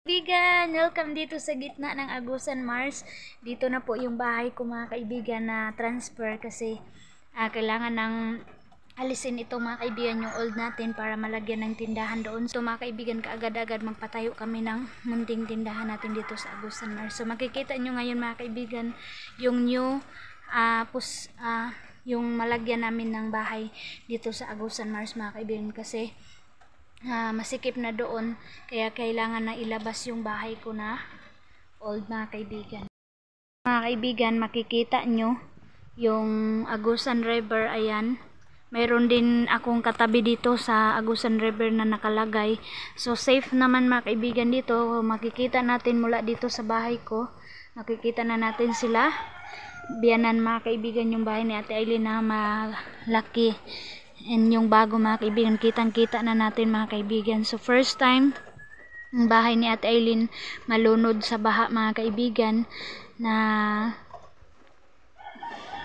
Kaibigan, welcome dito sa gitna ng Agusan Mars. Dito na po yung bahay ko mga kaibigan na transfer kasi kailangan ng alisin ito mga kaibigan yung old natin para malagyan ng tindahan doon. So mga kaibigan, kaagad-agad magpatayo kami ng munting tindahan natin dito sa Agusan Mars. So makikita nyo ngayon mga kaibigan yung new yung malagyan namin ng bahay dito sa Agusan Mars mga kaibigan kasi masikip na doon kaya kailangan na ilabas yung bahay ko na old mga kaibigan. Mga kaibigan, makikita nyo yung Agusan River. Ayan, mayroon din akong katabi dito sa Agusan River na nakalagay, so safe naman mga kaibigan dito. Makikita natin mula dito sa bahay ko, makikita na natin sila biyanan mga kaibigan, yung bahay ni Ate Aileen na malaki. And yung bago mga kaibigan, kitang-kita na natin mga kaibigan. So first time ang bahay ni Ate Aileen malunod sa baha mga kaibigan, na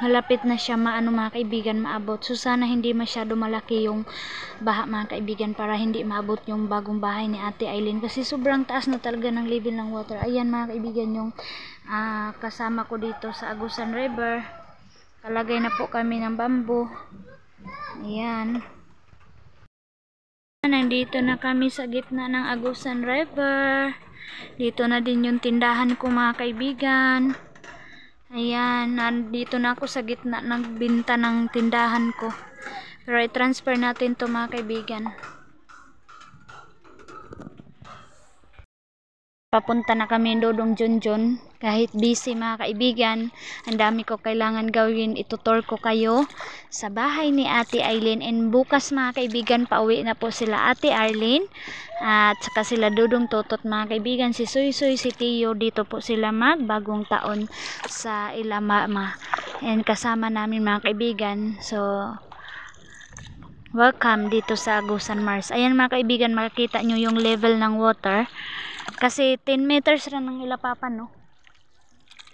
malapit na siya mga kaibigan maabot. So sana hindi masyado malaki yung baha mga kaibigan para hindi maabot yung bagong bahay ni Ate Aileen kasi sobrang taas na talaga ng level ng water. Ayan mga kaibigan yung kasama ko dito sa Agusan River. Kalagay na po kami ng bamboo. Ayan. Nandito na kami sa gitna ng Agusan River. Dito na din yung tindahan ko mga kaibigan. Ayan, nandito na ako sa gitna ng binta ng tindahan ko. Pero i-transfer natin to mga kaibigan. Papunta na kami Dodong Junjun. Kahit busy mga kaibigan, ang dami ko kailangan gawin. Itutur ko kayo sa bahay ni Ate Aileen. And bukas mga kaibigan, pauwi na po sila Ate Arlene at saka sila Dudong Totot mga kaibigan. Si Suy Suy, si Tiyo, dito po sila magbagong taon sa Ilamama. And kasama namin mga kaibigan. So welcome dito sa Agusan Mars. Ayan mga kaibigan, makikita nyo yung level ng water. Kasi 10 meters rin ang ilapapan, no?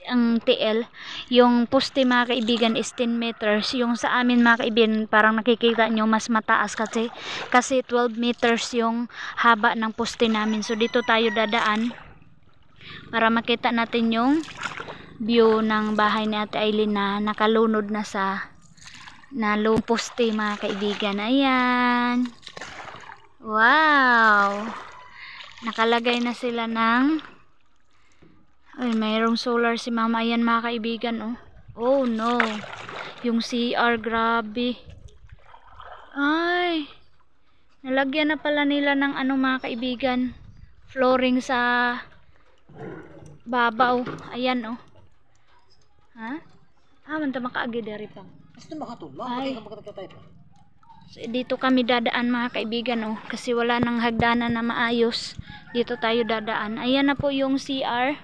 Ang TL. Yung poste mga kaibigan is 10 meters. Yung sa amin mga kaibigan, parang nakikita nyo mas mataas kasi 12 meters yung haba ng poste namin. So dito tayo dadaan para makita natin yung view ng bahay ni Ate Aileen na nakalunod na sa low poste mga kaibigan. Ayan. Wow! Nakalagay na sila ng mayroong solar si mama. Ayan mga kaibigan, oh. Oh no, yung CR, grabe. Ay, nalagyan na pala nila ng mga kaibigan, flooring sa babaw. Ayan, oh. Ha? Manta makaagi dari pang. Basta makatulong, makatagkatay pa. So, dito kami dadaan mga kaibigan, oh, kasi wala nang hagdanan na maayos. Dito tayo dadaan. Ayan na po yung CR.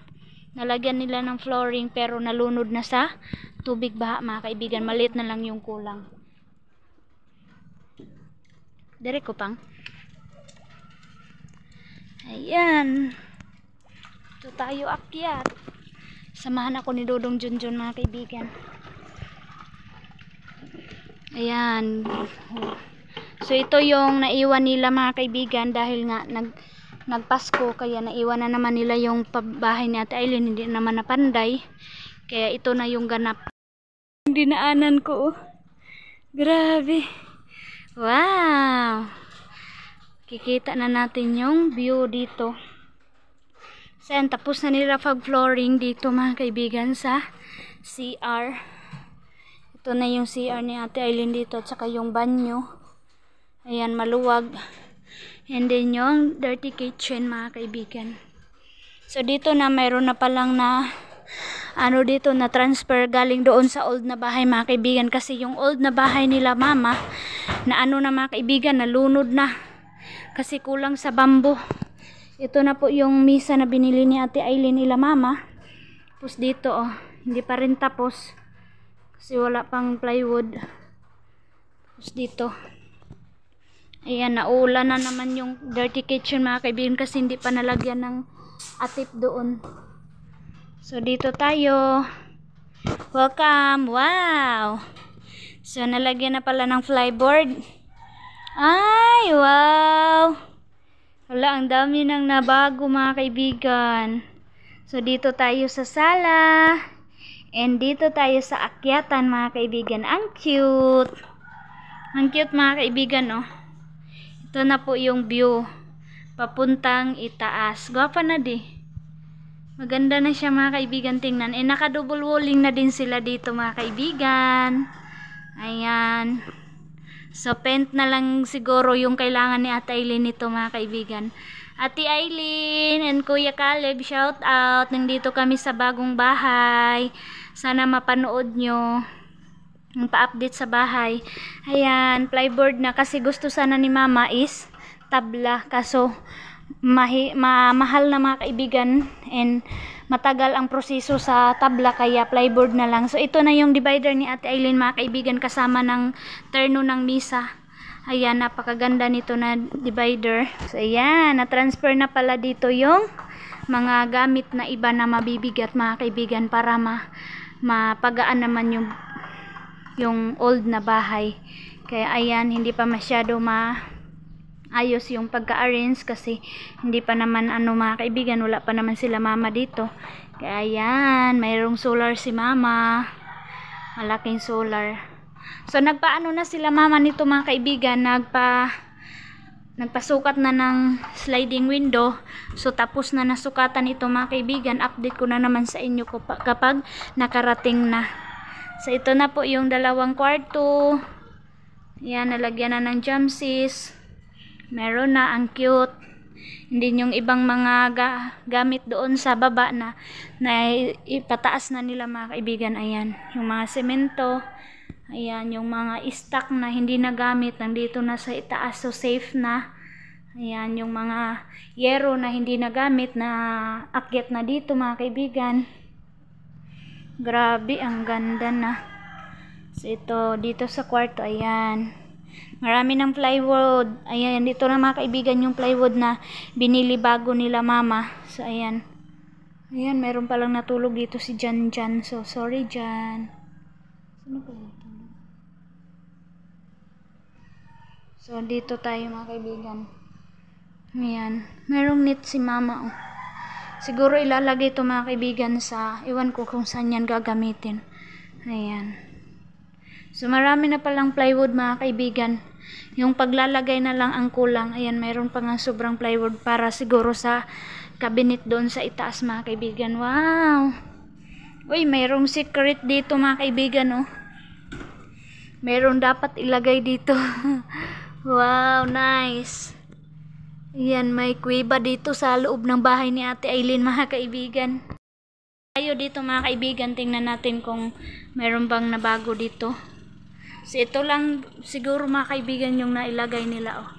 Nalagyan nila ng flooring pero nalunod na sa tubig baha mga kaibigan. Maliit na lang yung kulang. Dire ko pang. Ayan. Ito tayo akyat. Samahan ako ni Dodong Junjun mga kaibigan. Ayan. So ito yung naiwan nila mga kaibigan dahil nga nagpasko, kaya naiwan na naman nila yung bahay ni Ate Aileen, hindi naman napanday. Kaya ito na yung ganap. Yung dinaanan ko, oh. Grabe. Wow. Kikita na natin yung view dito. So tapos na nila pag-flooring dito mga kaibigan sa CR. Ito na yung CR ni Ate Aileen dito at saka yung banyo. Ayan, maluwag. And then yung dirty kitchen mga kaibigan. So dito na mayroon na palang na dito na transfer galing doon sa old na bahay mga kaibigan, kasi yung old na bahay nila mama na mga kaibigan, nalunod na kasi kulang sa bamboo. Ito na po yung misa na binili ni Ate Aileen nila mama. Tapos dito, oh, hindi pa rin tapos kasi wala pang plywood. Tapos dito, ayan, naulan na naman yung dirty kitchen mga kaibigan kasi hindi pa nalagyan ng atip doon. So dito tayo. Welcome. Wow. So nalagyan na pala ng flyboard. Ay, wow. Wala, ang dami nang nabago mga kaibigan. So dito tayo sa sala. And dito tayo sa akyatan mga kaibigan. Ang cute. Ang cute mga kaibigan, oh. Ito na po yung view. Papuntang itaas. Gwapa na di. Maganda na siya mga kaibigan, tingnan. Naka-double walling na din sila dito mga kaibigan. Ayan. So paint na lang siguro yung kailangan ni Ate Aileen nito mga kaibigan. Ate Aileen and Kuya Caleb, shout out. Nandito kami sa bagong bahay. Sana mapanood nyo yung pa-update sa bahay. Ayan, plyboard na kasi gusto sana ni Mama is tabla. Kaso mahal na mga kaibigan and matagal ang proseso sa tabla kaya plyboard na lang. So ito na yung divider ni Ate Aileen mga kaibigan kasama ng terno ng misa. Ayan, napakaganda nito na divider. So ayan, na-transfer na pala dito yung mga gamit na iba na mabibigat mga kaibigan para mapagaan naman yung old na bahay. Kaya ayan, hindi pa masyado ayos yung pagka-arrange kasi hindi pa naman mga kaibigan, wala pa naman sila Mama dito. Kaya ayan, mayroong solar si Mama. Malaking solar. So nagpaano na sila Mama nito mga kaibigan, nagpasukat na ng sliding window. So tapos na nasukatan ito mga kaibigan. Update ko na naman sa inyo kapag nakarating na. So ito na po yung dalawang kwarto. Yan, nalagyan na ng jamsis. Meron na, ang cute. Hindi yung ibang mga gamit doon sa baba na ipataas na nila mga kaibigan. Ayan, yung mga semento. Ayan, yung mga stock na hindi nagamit, nandito na sa itaas, so safe na. Ayan, yung mga yero na hindi nagamit na akyat na dito mga kaibigan. Grabe, ang ganda na. So ito, dito sa kwarto, ayan. Marami ng plywood. Ayan, dito na mga kaibigan yung plywood na binili bago nila Mama. So ayan. Ayan, meron palang natulog dito si Jan. So sorry Jan. Sino pa dito? So dito tayo mga kaibigan. Ayan, merong net si Mama, oh. Siguro ilalagay ito mga kaibigan sa, iwan ko kung saan yan gagamitin. Ayan. So marami na palang plywood mga kaibigan. Yung paglalagay na lang ang kulang. Ayan, mayroon pa nga sobrang plywood para siguro sa cabinet doon sa itaas mga kaibigan. Wow! Uy, mayroong secret dito mga kaibigan, oh. Mayroon dapat ilagay dito. Wow, nice. Ayan, may kuweba dito sa loob ng bahay ni Ate Aileen mga kaibigan. Tayo dito mga kaibigan, tingnan natin kung mayroon bang nabago dito. So ito lang siguro mga kaibigan yung nailagay nila, oh.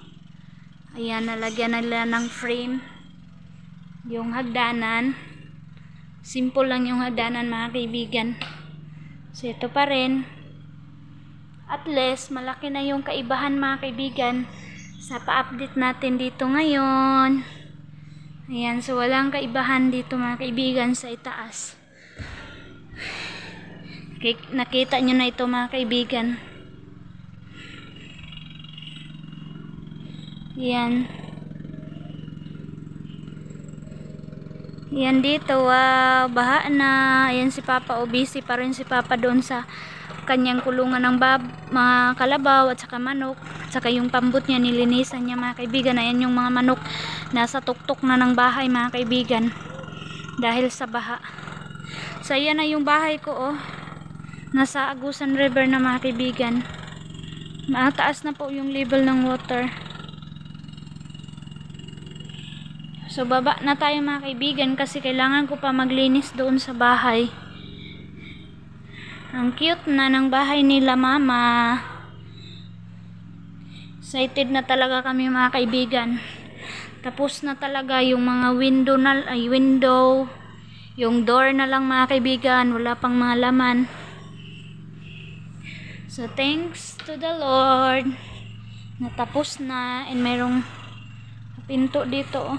Ayan, nalagyan nila ng frame yung hagdanan. Simple lang yung hagdanan mga kaibigan. So ito pa rin. At least malaki na yung kaibahan mga kaibigan sa pa-update natin dito ngayon. Ayan, so walang kaibahan dito mga kaibigan sa itaas. Nakita nyo na ito mga kaibigan. Yan. Yan dito, wow, baha na. Ayan si Papa, busy pa rin si Papa doon sa kanyang kulungan ng mga kalabaw at saka manok. At saka yung pambot niya, nilinisan niya mga kaibigan. Ayan yung mga manok nasa tuktok na ng bahay mga kaibigan. Dahil sa baha. So ayan na yung bahay ko, oh. Nasa Agusan River na mga kaibigan. Mataas na po yung level ng water. So baba na tayo mga kaibigan kasi kailangan ko pa maglinis doon sa bahay. Ang cute na ng bahay nila Mama. Excited na talaga kami mga kaibigan. Tapos na talaga yung mga window. Yung door na lang mga kaibigan. Wala pang mga laman. So thanks to the Lord. Natapos na. And mayroong pinto dito, oh.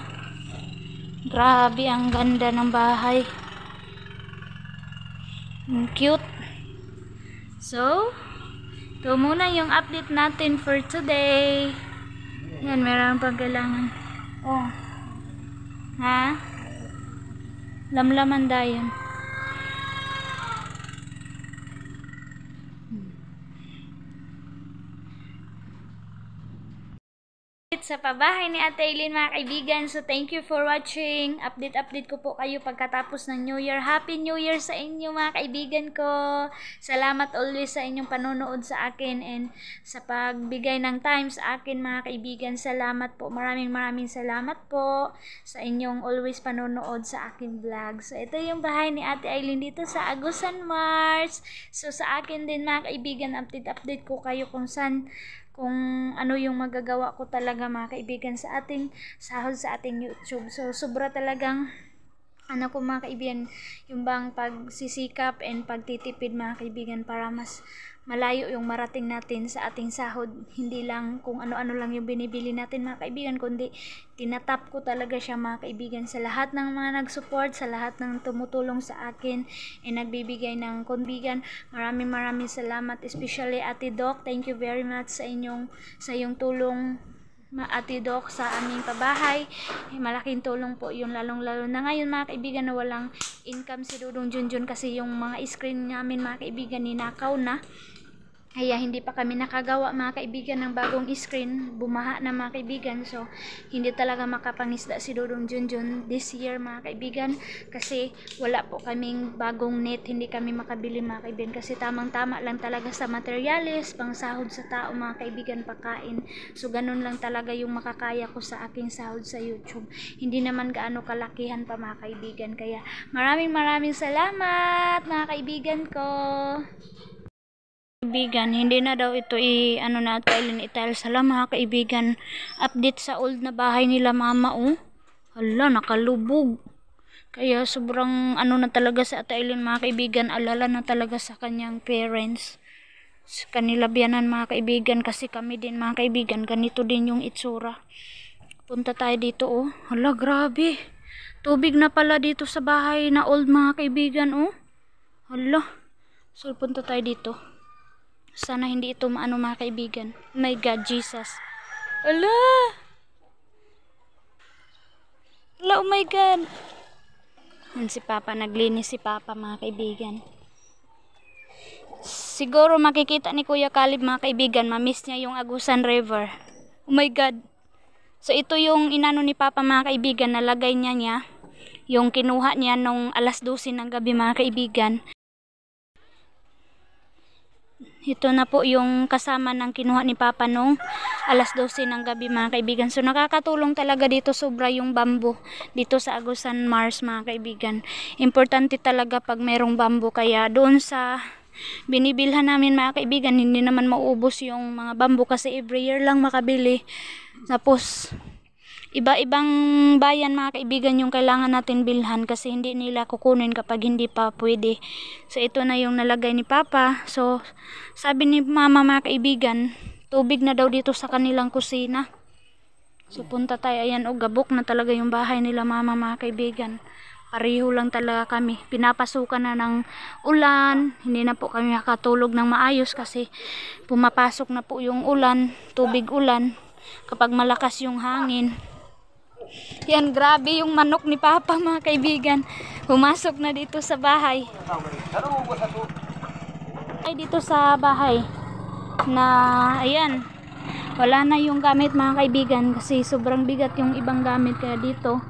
Grabe, ang ganda ng bahay. Ang cute. So, ito muna yung update natin for today. Yan, meron pang kailangan. Oh. Ha? Lamlaman dayon. Sa pabahay ni Ate Eileen mga kaibigan. So thank you for watching. Update ko po kayo pagkatapos ng New Year. Happy New Year sa inyo mga kaibigan ko. Salamat always sa inyong panonood sa akin and sa pagbigay ng time sa akin mga kaibigan. Salamat po. Maraming salamat po sa inyong always panonood sa aking vlog. So ito yung bahay ni Ate Eileen dito sa Agusan Mars. So sa akin din mga kaibigan, update ko kayo kung ano yung magagawa ko talaga mga kaibigan sa ating sahod sa ating YouTube. So sobra talagang ko mga kaibigan, yung bang pagsisikap and pagtitipid mga kaibigan para mas malayo yung marating natin sa ating sahod. Hindi lang kung ano-ano lang yung binibili natin mga kaibigan, kundi tinatap ko talaga siya mga kaibigan sa lahat ng mga nag-support, sa lahat ng tumutulong sa akin and nagbibigay ng konbigan. Maraming salamat, especially Ate Doc. Thank you very much sa iyong tulong Ate Doc sa aming pabahay. Malaking tulong po yun, lalong-lalo na ngayon mga kaibigan na walang income si Dudong Junjun kasi yung mga screen namin mga kaibigan ninakaw na. Kaya hindi pa kami nakagawa mga kaibigan ng bagong screen, bumaha na mga kaibigan. So hindi talaga makapangisda si Dudong Junjun this year mga kaibigan kasi wala po kaming bagong net, hindi kami makabili mga kaibigan kasi tamang-tama lang talaga sa materials, pang sahod sa tao mga kaibigan, pakain. So ganun lang talaga yung makakaya ko sa aking sahod sa YouTube. Hindi naman gaano kalakihan pa mga kaibigan. Kaya maraming salamat mga kaibigan ko. Kaibigan, hindi na daw ito itile sala mga kaibigan. Update sa old na bahay nila mama hala, nakalubog. Kaya sobrang na talaga sa Ate Eileen mga kaibigan, alala na talaga sa kanyang parents, sa kanila biyanan mga kaibigan, kasi kami din mga kaibigan ganito din yung itsura. Punta tayo dito hala, grabe, tubig na pala dito sa bahay na old mga kaibigan hala. So punta tayo dito. Sana hindi ito maano mga kaibigan. My God, Jesus. Ala! Ala, oh my God. Yan si Papa, naglinis si Papa mga kaibigan. Siguro makikita ni Kuya Kalib mga kaibigan, mamiss niya yung Agusan River. Oh my God. So ito yung inano ni Papa mga kaibigan, nalagay niya yung kinuha niya nung alas 12 ng gabi mga kaibigan. Ito na po yung kasama ng kinuha ni Papa nung alas 12 ng gabi mga kaibigan. So nakakatulong talaga dito sobra yung bamboo dito sa Agusan Mars mga kaibigan. Importante talaga pag merong bamboo, kaya doon sa binibilhan namin mga kaibigan hindi naman mauubos yung mga bamboo kasi every year lang makabili. Tapos iba-ibang bayan mga kaibigan yung kailangan natin bilhan kasi hindi nila kukunin kapag hindi pa pwede. So ito na yung nalagay ni Papa. So sabi ni Mama mga kaibigan, tubig na daw dito sa kanilang kusina. So punta tayo, ayan gabok na talaga yung bahay nila Mama mga kaibigan. Pareho lang talaga kami, pinapasukan na ng ulan, hindi na po kami makatulog ng maayos kasi pumapasok na po yung ulan, tubig ulan kapag malakas yung hangin. Yan, grabe yung manok ni Papa mga kaibigan. Pumasok na dito sa bahay. Ay, dito sa bahay na ayan, wala na yung gamit mga kaibigan kasi sobrang bigat yung ibang gamit, kaya dito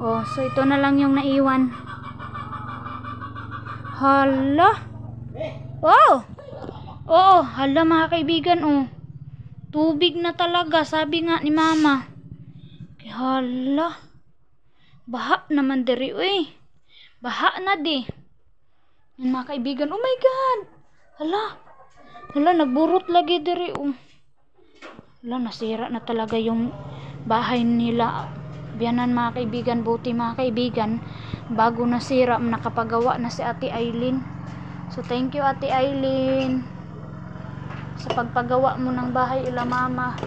so ito na lang yung naiwan. Hala, hala mga kaibigan, tubig na talaga, sabi nga ni Mama. Hala, baha naman diri baha na di yan mga kaibigan. Oh my God, hala nagburot lagi diri hala, nasira na talaga yung bahay nila biyanan mga kaibigan. Buti mga kaibigan, bago nasira nakapagawa na si Ate Eileen. So thank you Ate Eileen sa pagpagawa mo ng bahay ila Mama.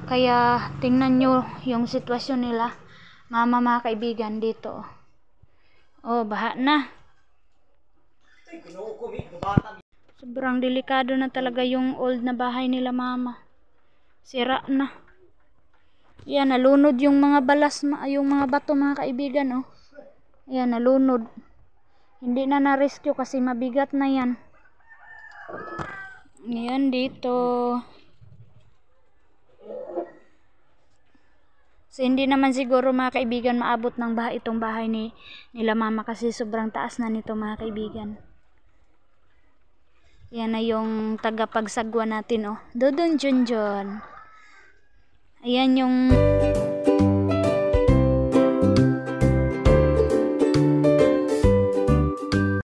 Kaya tingnan nyo yung sitwasyon nila Mama mga kaibigan dito. Baha na. Sobrang delikado na talaga yung old na bahay nila Mama. Sira na. Yan, nalunod yung mga balas, yung mga bato mga kaibigan, oh. Yan, nalunod. Hindi na na-rescue kasi mabigat na yan. Yan dito. So, hindi naman siguro mga kaibigan maabot ng itong bahay nila mama kasi sobrang taas na nito mga kaibigan. Yan na yung tagapagsagwa natin, oh. Dodon Junjun. Ayan yung